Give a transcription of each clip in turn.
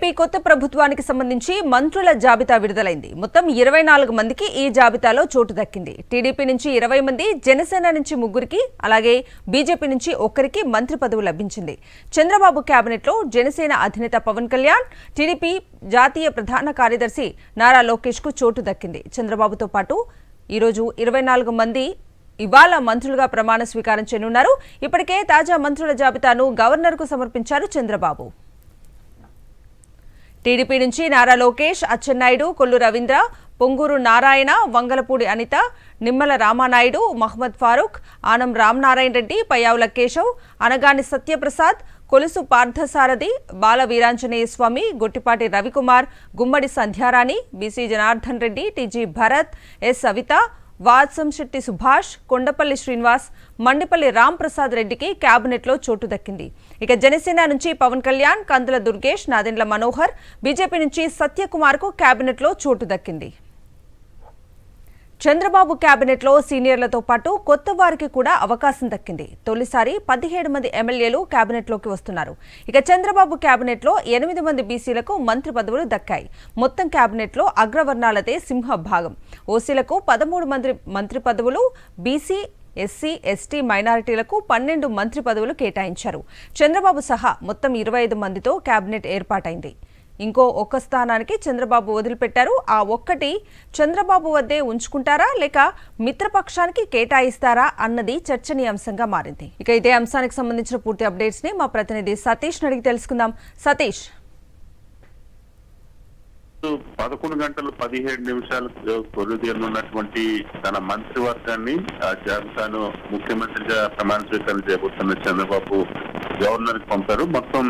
AP కొత్త ప్రభుత్వానికి సంబంధించి మంత్రుల జాబితా విడుదలైంది. మొత్తం 24 మందికి ఈ జాబితాలో చోటు దక్కింది. టీడీపీ నుంచి 20 మంది, జనసేన నుంచి 3కి, అలాగే బీజేపీ నుంచి 1కి మంత్రి పదవి లభించింది. చంద్రబాబు కేబినెట్లో జనసేన అధినేత పవన్ కళ్యాణ్, టీడీపీ జాతీయ ప్రధాన కార్యదర్శి నారా లోకేష్ కు చోటు దక్కింది. చంద్రబాబుతో పాటు ఈరోజు 24 మంది ఇవాళ మంత్రులుగా ప్రమాణ స్వీకారం చేయనున్నారు. ఇప్పటికే తాజా మంత్రుల జాబితాను గవర్నర్కు సమర్పించారు చంద్రబాబు. టీడీపీ నుంచి Nara Lokesh, Atchannaidu, Kollu Ravindra, Ponguru Narayana, Vangalapudi Anitha, Nimmala Ramanaidu, Mohammed Farooq, Anam Ramanarayana Reddy, Payyavula Keshav, Anagani Satyaprasad, Kolusu Parthasarathy, Bala Veeranjaneya Swamy, Gottipati Ravikumar, Gummadi Sandhyarani, BC Janardhan Reddy, TG Bharath, S Savitha, Vasamsetti Subhash, Kondapalli Srinivas, Mandipalli Ram Prasad రెడ్డికి కేబినెట్లో చోటు దక్కింది. ఇక జనసేన నుంచి పవన్ కళ్యాణ్, కందుల దుర్గేష్, నాదెండ్ల మనోహర్, బీజేపీ నుంచి సత్యకుమార్ కు కేబినెట్లో చోటు దక్కింది. చంద్రబాబు కేబినెట్లో సీనియర్లతో పాటు కొత్త వారికి కూడా అవకాశం దక్కింది. తొలిసారి 17 మంది ఎమ్మెల్యేలు కేబినెట్లోకి వస్తున్నారు. ఇక చంద్రబాబు కేబినెట్లో 8 మంది బీసీలకు మంత్రి పదవులు దక్కాయి. మొత్తం కేబినెట్లో అగ్రవర్ణాలదే సింహ భాగం. ఓసీలకు 13 మంత్రి పదవులు, బీసీ, ఎస్సీ, ఎస్టీ, మైనారిటీలకు 12 మంత్రి పదవులు కేటాయించారు. చంద్రబాబు సహా మొత్తం 25 మందితో కేబినెట్ ఏర్పాటైంది. ఇంకో ఒక్క స్థానానికి చంద్రబాబు వదిలిపెట్టారు. ఆ ఒక్కటి చంద్రబాబు వద్దే ఉంచుకుంటారా లేక మిత్రపక్షానికి కేటాయిస్తారా అన్నది చర్చనీయాంశంగా మారింది. ఇక ఇదే అంశానికి సంబంధించిన పూర్తి అప్డేట్స్ ని మా ప్రతినిధి సతీష్ అడిగి తెలుసుకుందాం. సతీష్, 11 గంటలు 17 నిమిషాలు కొలుదీరున్నటువంటి తన మంత్రివర్గాన్ని ఆ జాబితాను ముఖ్యమంత్రిగా ప్రమాణ స్వీకారం చేయబోతున్న చంద్రబాబు గవర్నర్ కి పంపారు. మొత్తం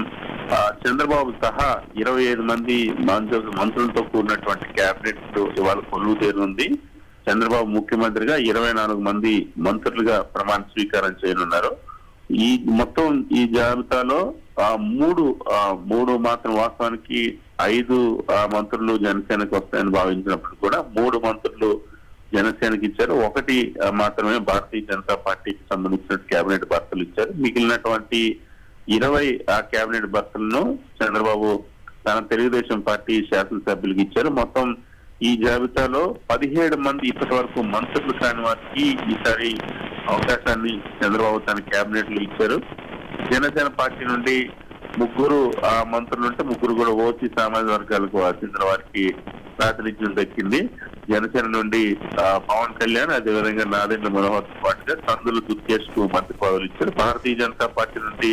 చంద్రబాబు సహా 25 మంది మంత్రులతో కూడినటువంటి కేబినెట్ ఇవాళ కొలువుతీరనుంది. చంద్రబాబు ముఖ్యమంత్రిగా 24 మంది మంత్రులుగా ప్రమాణ స్వీకారం చేయనున్నారు. ఈ మొత్తం ఈ జాబితాలో మూడు మాత్రం వాస్తవానికి 5 మంత్రులు జనసేనకు వస్తాయని భావించినప్పుడు కూడా 3 మంత్రులు జనసేనకి ఇచ్చారు. 1 మాత్రమే భారతీయ జనతా పార్టీకి సంబంధించిన కేబినెట్ భర్తలు ఇచ్చారు. మిగిలినటువంటి 20 కేబినెట్ భర్తలను చంద్రబాబు తన తెలుగుదేశం పార్టీ శాసనసభ్యులకు ఇచ్చారు. మొత్తం ఈ జాబితాలో 17 మంది ఇప్పటి వరకు మంత్రులు కాని వారికి ఈసారి అవకాశాన్ని చంద్రబాబు తన కేబినెట్ లో ఇచ్చారు. జనసేన పార్టీ నుండి 3 మంత్రులు ఉంటే 3 కూడా ఓసీ సామాజిక వర్గాలకు చెందిన వారికి ప్రాతినిధ్యం దక్కింది. జనసేన నుండి పవన్ కళ్యాణ్, అదేవిధంగా నాదెండ్ల మనోహర్ తో పాటుగా కందుల దుర్గేష్ కు మంత్రి పదవులు ఇచ్చారు. భారతీయ జనతా పార్టీ నుండి,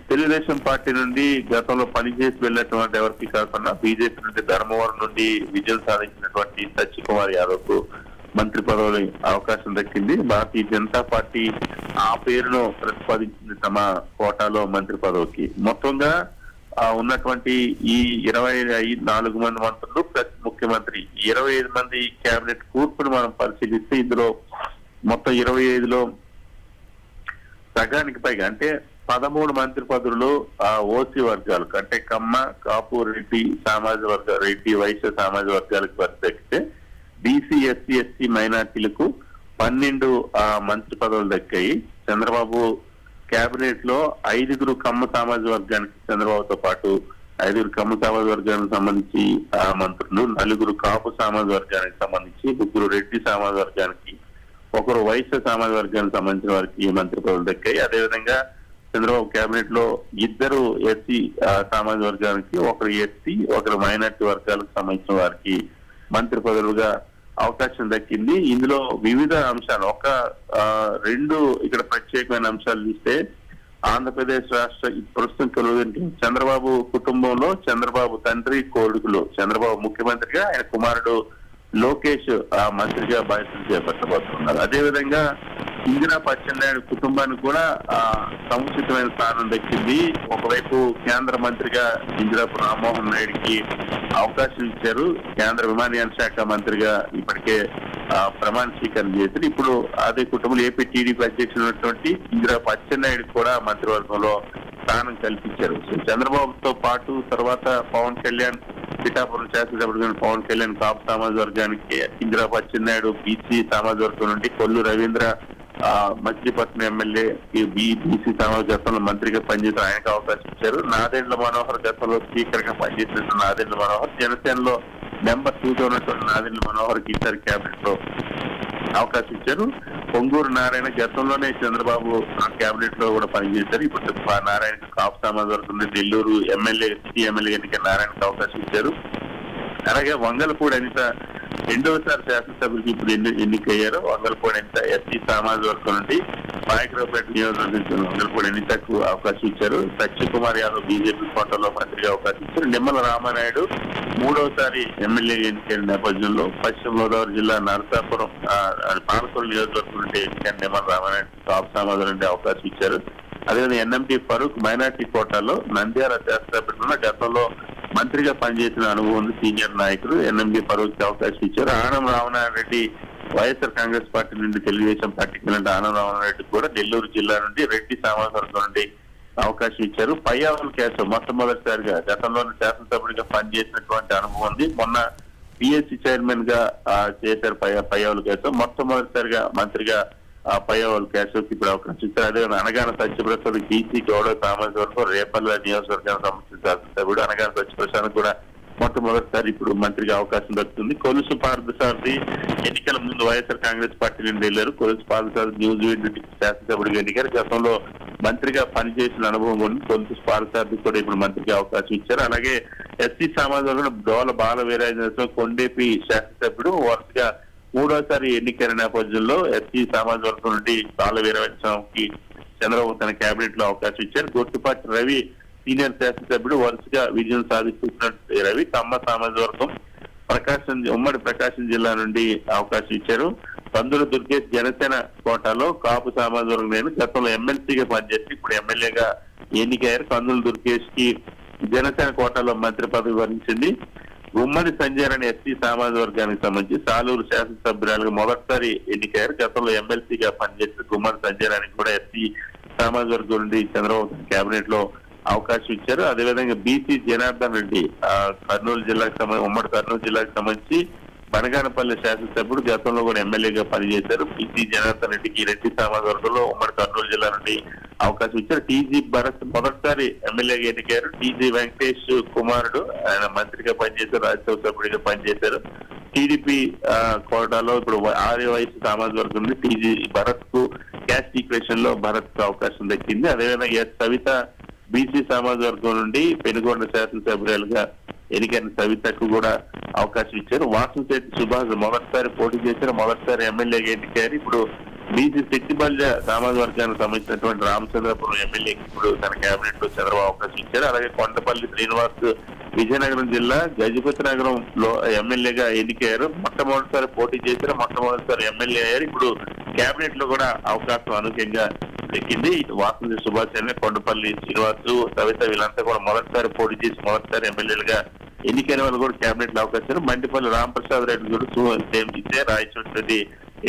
తెలుగుదేశం పార్టీ నుండి గతంలో పనిచేసి వెళ్ళినటువంటి ఎవరికి కాకుండా బీజేపీ నుండి ధర్మవరం నుండి విజయం సాధించినటువంటి సత్యకుమార్ యాదవ్ కు మంత్రి పదవులు అవకాశం దక్కింది. భారతీయ జనతా పార్టీ ఆ పేరును ప్రతిపాదించింది తమ కోటాలో మంత్రి పదవికి. మొత్తంగా ఉన్నటువంటి ఈ 24 మంది మంత్రులు ప్లస్ ముఖ్యమంత్రి 25 మంది కేబినెట్ కూర్పును మనం పరిశీలిస్తే ఇందులో మొత్తం 25లో సగానికి పైగా అంటే 13 మంత్రి పదవులు ఓసీ వర్గాలకు అంటే కమ్మ, కాపు, రెడ్డి సామాజిక వర్గ, రెడ్డి వైశ్య సామాజిక వర్గాలకు దక్కితే బీసీ, ఎస్సీ, ఎస్టీ, మైనార్టీలకు 12 మంత్రి పదవులు దక్కాయి. చంద్రబాబు కేబినెట్ లో 5 కమ్మ సామాజిక వర్గానికి చంద్రబాబుతో పాటు 5 కమ్మ సామాజిక వర్గానికి సంబంధించి మంత్రులు, 4 కాపు సామాజిక వర్గానికి సంబంధించి, 3 రెడ్డి సామాజిక వర్గానికి, 1 వైశ్య సామాజిక వర్గానికి సంబంధించిన వారికి మంత్రి పదవులు దక్కాయి. అదేవిధంగా చంద్రబాబు కేబినెట్ లో 2 ఎస్సీ సామాజిక వర్గానికి, 1 ఎస్టీ, 1 మైనార్టీ వర్గాలకు సంబంధించిన వారికి మంత్రి పదవులుగా అవకాశం దక్కింది. ఇందులో వివిధ అంశాలు 2 ఇక్కడ ప్రత్యేకమైన అంశాలు చూస్తే ఆంధ్రప్రదేశ్ రాష్ట్ర ప్రస్తుతం కొలువుదీరుతున్న చంద్రబాబు కుటుంబంలో చంద్రబాబు తండ్రి, కొడుకులు, చంద్రబాబు ముఖ్యమంత్రిగా, ఆయన కుమారుడు లోకేష్ మంత్రిగా బాధ్యతలు చేపట్టబోతున్నారు. అదేవిధంగా ఇందిరా అచ్చెన్నాయుడు కుటుంబానికి కూడా సముచితమైన స్థానం దక్కింది. ఒకవైపు కేంద్ర మంత్రిగా ఇందిరాపు రామ్మోహన్ నాయుడికి అవకాశం ఇచ్చారు. కేంద్ర విమానయాన శాఖ మంత్రిగా ఇప్పటికే ప్రమాణ స్వీకారం చేశారు. ఇప్పుడు అదే కుటుంబంలో ఏపీ టీడీపీ అధ్యక్షుడు ఇందిరాపు అచ్చెన్నాయుడు కూడా మంత్రివర్గంలో స్థానం కల్పించారు. సో చంద్రబాబుతో పాటు తర్వాత పవన్ కళ్యాణ్, పిఠాపురం శాసనసభ్యుడు పవన్ కళ్యాణ్ కాపు సామాజిక వర్గానికి, ఇందిరాపు అచ్చెన్నాయుడు బీసీ సామాజిక వర్గం నుండి, కొల్లు రవీంద్ర మచిలీపట్నం ఎమ్మెల్యే బీసీ సమావేశ గతంలో మంత్రిగా పనిచేసిన ఆయనకు అవకాశం ఇచ్చారు. నాదెండ్ల మనోహర్ గతంలో స్పీకర్ గా పనిచేసిన నాదెండ్ల మనోహర్ జనసేనలో నెంబర్ 2 తో ఉన్నటువంటి నాదెండ్ల మనోహర్ కి ఇద్దరు క్యాబినెట్ లో అవకాశం ఇచ్చారు. పొంగూరు నారాయణ గతంలోనే చంద్రబాబు క్యాబినెట్ లో కూడా పనిచేశారు. ఇప్పుడు నారాయణ కాపు సమాజ వర్గం నుండి నెల్లూరు సిటీ ఎమ్మెల్యే ఎన్నిక నారాయణకు అవకాశం ఇచ్చారు. అలాగే వంగలపూడి అనిత రెండవసారి శాసనసభ్యులకి ఇప్పుడు ఎన్నికయ్యారు. వంగలపూడి అనిత ఎస్సీ సామాజిక వర్గం నుండి పాయకరావుపేట నియోజకవర్గం వంగలపూడి అనితకు అవకాశం ఇచ్చారు. సత్యకుమార్ యాదవ్ బీజేపీ కోటలో మంత్రిగా అవకాశం ఇచ్చారు. నిమ్మల రామానాయుడు మూడవసారి ఎమ్మెల్యే ఎన్నికైన నేపథ్యంలో పశ్చిమ గోదావరి జిల్లా నరసాపురం పాలకొల్లు నియోజకవర్గం నుండి ఎన్నికైన నిమ్మల రామానాయుడు కాపు సమాజం నుండి అవకాశం ఇచ్చారు. అదేవిధంగా ఎన్ఎండి ఫరూక్ మైనార్టీ కోటాలో నంద్యాల శాసనసభ్యులున్న గతంలో మంత్రిగా పనిచేసిన అనుభవం ఉంది. సీనియర్ నాయకుడు ఎన్ఎండి ఫరూక్ అవకాశం ఇచ్చారు. ఆనం రామనారాయణ రెడ్డి వైఎస్ఆర్ కాంగ్రెస్ పార్టీ నుండి తెలుగుదేశం పార్టీకి వెళ్ళిన ఆనం రామనారాయణ రెడ్డి కూడా నెల్లూరు జిల్లా నుండి రెడ్డి సామాజిక వర్గం నుండి అవకాశం ఇచ్చారు. పయ్యావుల కేసు మొట్టమొదటిసారిగా గతంలోని శాసనసభ్యుడిగా పనిచేసినటువంటి అనుభవం ఉంది. మొన్న పిఎస్సి చైర్మన్ గా చేశారు పయ్యావుల కేసు. మొట్టమొదటిసారిగా మంత్రిగా పయ్యావుల కేశవ్కి ఇప్పుడు అవకాశం ఇచ్చారు. అదే అనగాన సత్యప్రసాద్ బీసీ గౌడ సామాజిక వర్గం రేపల్ల నియోజకవర్గానికి సంబంధించిన శాసనసభ్యుడు అనగాన సత్యప్రసాద్ కూడా మొట్టమొదటిసారి ఇప్పుడు మంత్రిగా అవకాశం దక్కుతుంది. కొలుసు పార్థసారథి ఎన్నికల ముందు వైఎస్ఆర్ కాంగ్రెస్ పార్టీ నుండి వెళ్లారు. కొలుసు పార్థసారథి న్యూజిలాండ్ శాసనసభ్యుడిగా ఎన్నికారు. గతంలో మంత్రిగా పనిచేసిన అనుభవం ఉంది. కొలుసు పార్థసారథి కూడా ఇప్పుడు మంత్రిగా అవకాశం ఇచ్చారు. అలాగే ఎస్సీ సామాజిక వర్గం డోల బాల వీరాజేశ్వర కొండేపి శాసనసభ్యుడు వరుసగా మూడోసారి ఎన్నికైన నేపథ్యంలో ఎస్సీ సామాజిక వర్గం నుండి బాల వీరవంశంకి చంద్రబాబు తన కేబినెట్ లో అవకాశం ఇచ్చారు. గొట్టుపాటి రవి సీనియర్ శాసనసభ్యుడు వరుసగా విజయం సాధిస్తున్న రవి కమ్మ సామాజిక వర్గం ఉమ్మడి ప్రకాశం జిల్లా నుండి అవకాశం ఇచ్చారు. కందుల దుర్గేష్ జనసేన కోటాలో కాపు సామాజిక వర్గం నేను గతంలో ఎమ్మెల్సీగా పనిచేసి ఇప్పుడు ఎమ్మెల్యేగా ఎన్నికయ్యారు. కందుల దుర్గేష్ కి జనసేన కోటాలో మంత్రి పదవి వరించింది. గుమ్మడి సంజయ్ అనే ఎస్సీ సామాజిక వర్గానికి సంబంధించి సాలూరు శాసనసభ్యురాలుగా మొదటిసారి ఎన్నికయ్యారు. గతంలో ఎమ్మెల్సీగా పనిచేసి గుమ్మడి సంజయ్ రానికి కూడా ఎస్సీ సామాజిక వర్గం నుండి చంద్రబాబు కేబినెట్ లో అవకాశం ఇచ్చారు. అదేవిధంగా బీసీ జనార్దన్ రెడ్డి కర్నూలు జిల్లాకు ఉమ్మడి కర్నూలు జిల్లాకు సంబంధించి బనగానపల్లి శాసనసభ్యుడు గతంలో కూడా ఎమ్మెల్యేగా పనిచేశారు. బీసీ జనార్దన్ రెడ్డికి రెడ్డి సామాజిక వర్గంలో ఉమ్మడి కర్నూలు జిల్లా నుండి అవకాశం ఇచ్చారు. టీజీ భరత్ మొదటిసారి ఎమ్మెల్యేగా ఎన్నికయ్యారు. టీజీ వెంకటేష్ కుమారుడు ఆయన మంత్రిగా పనిచేశారు. రాజ్యసభ సభ్యుడిగా పనిచేశారు. టీడీపీ కోటాలో ఇప్పుడు ఆర్య వయసు సామాజిక వర్గం నుండి టీజీ భరత్ కు క్యాస్ట్ ఈక్వేషన్ లో భరత్ కు అవకాశం దక్కింది. అదేవిధంగా ఎస్ సవిత బీసీ సామాజిక వర్గం నుండి పెనుగొండ శాసనసభ్యురాలుగా ఎన్నికైన సవితకు కూడా అవకాశం ఇచ్చారు. వాసంశెట్టి సుభాష్ మొదటిసారి పోటీ చేశారు. మొదటిసారి ఎమ్మెల్యేగా ఎన్నికయ్యారు. ఇప్పుడు బీసీ శక్తిబల్య సామాజిక వర్గానికి సంబంధించినటువంటి రామచంద్రపురం ఎమ్మెల్యేకి ఇప్పుడు తన కేబినెట్ లో చంద్రబాబు అవకాశం ఇచ్చారు. అలాగే కొండపల్లి శ్రీనివాస్ విజయనగరం జిల్లా గజపతి నగరం లో ఎమ్మెల్యేగా ఎన్నికయ్యారు. మొట్టమొదటిసారి పోటీ చేశారు. మొట్టమొదటిసారి ఎమ్మెల్యే అయ్యారు. ఇప్పుడు కేబినెట్ లో కూడా అవకాశం అనూహ్యంగా దక్కింది. వాసంశెట్టి సుభాష్ అనే కొండపల్లి శ్రీనివాస్ సవిత వీళ్ళంతా కూడా మొదటిసారి పోటీ చేసి మొదటిసారి ఎమ్మెల్యేలుగా ఎన్నికైన వాళ్ళు కూడా కేబినెట్ లో అవకాశం. మండిపల్లి రామప్రసాద్ రెడ్డి కూడా సేమ్ ఇచ్చే రాయచోటి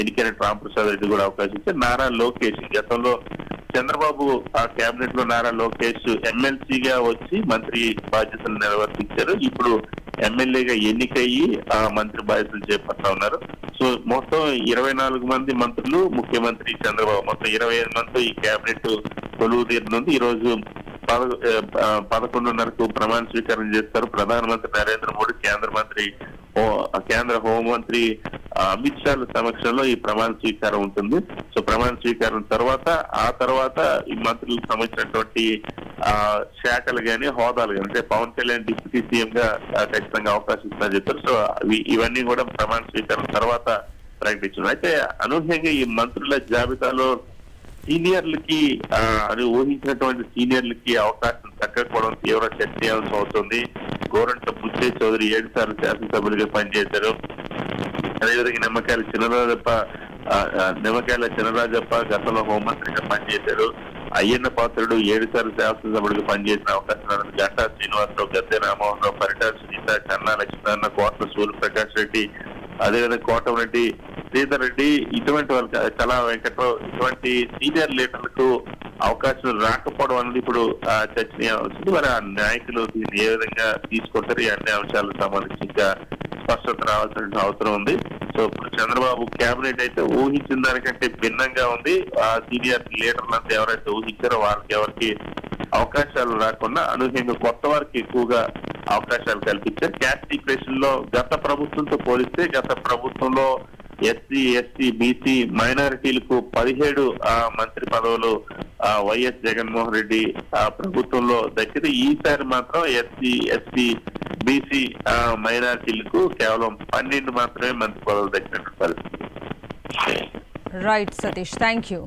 ఎన్నికైన రామప్రసాద్ రెడ్డి కూడా అవకాశం ఇచ్చారు. నారా లోకేష్ గతంలో చంద్రబాబు ఆ కేబినెట్ లో నారా లోకేష్ ఎమ్మెల్సీగా వచ్చి మంత్రి బాధ్యతలు నిర్వర్తించారు. ఇప్పుడు ఎమ్మెల్యేగా ఎన్నికయ్యి ఆ మంత్రి బాధ్యతలు చేపడతా ఉన్నారు. సో మొత్తం 24 మంది మంత్రులు ముఖ్యమంత్రి చంద్రబాబు మొత్తం 25 మంది ఈ కేబినెట్ కొలువు తీరనుంది. ఈ రోజు 11:30కు ప్రమాణ స్వీకారం చేస్తారు. ప్రధానమంత్రి నరేంద్ర మోడీ కేంద్ర హోంమంత్రి అమిత్ షా సమక్షంలో ఈ ప్రమాణ స్వీకారం ఉంటుంది. సో ప్రమాణ స్వీకారం తర్వాత ఈ మంత్రులకు సంబంధించినటువంటి శాఖలు గాని హోదాలు కానీ అంటే పవన్ కళ్యాణ్ డిప్యూటీ సీఎం గా ఖచ్చితంగా అవకాశం ఇస్తారని చెప్పారు. సో ఇవన్నీ కూడా ప్రమాణ స్వీకారం తర్వాత ప్రకటించారు. అయితే అనూహ్యంగా ఈ మంత్రుల జాబితాలో సీనియర్లకి అని ఊహించినటువంటి సీనియర్లకి అవకాశం దక్కకపోవడం తీవ్ర చర్చనీయాంశం అవుతుంది. గోరంట బుచ్చయ్య చౌదరి 7 సార్లు శాసనసభ్యులుగా పనిచేశారు. అదేవిధంగా నిమ్మకాయల చినరాజప్ప గతంలో హోంమంత్రిగా పనిచేశారు. అయ్యన్న పాత్రుడు 7 సార్లు శాసనసభ్యుడిగా పనిచేసిన అవకాశం. గంటా శ్రీనివాసరావు, గద్దె రామ్మోహన్ రావు, పరిటాల సునీత, కన్నా లక్ష్మీనారాయణ, కోట్ల సూర్యప్రకాష్ రెడ్డి, అదేవిధంగా కోటమిరెడ్డి శ్రీధర్ రెడ్డి ఇటువంటి వాళ్ళకి కళా వెంకట్రావు ఇటువంటి సీనియర్ లీడర్లకు అవకాశం రాకపోవడం అనేది ఇప్పుడు చర్చనీయం అవుతుంది. మరి ఆ నాయకులు దీన్ని ఏ విధంగా తీసుకుంటారు ఈ అన్ని అంశాలకు సంబంధించి ఇంకా స్పష్టత రావాల్సిన అవసరం ఉంది. సో ఇప్పుడు చంద్రబాబు కేబినెట్ అయితే ఊహించిన దానికంటే భిన్నంగా ఉంది. ఆ సీనియర్ లీడర్లంతా ఎవరైతే ఊహించారో వాళ్ళకి ఎవరికి అవకాశాలు రాకుండా అనూహ్యంగా కొత్త వారికి ఎక్కువగా అవకాశాలు కల్పించారు. క్యాస్ట్ ఈక్వేషన్ లో గత ప్రభుత్వంతో పోలిస్తే గత ప్రభుత్వంలో ఎస్సీ, ఎస్టీ, బీసీ మైనారిటీలకు 17 మంత్రి పదవులు వైఎస్ జగన్మోహన్ రెడ్డి ప్రభుత్వంలో దక్కింది. ఈసారి మాత్రం ఎస్సీ, ఎస్టీ, బీసీ మైనారిటీలకు కేవలం 12 మాత్రమే మంత్రి పదవులు దక్కినట్టు పరిస్థితి. Right Satish, thank you.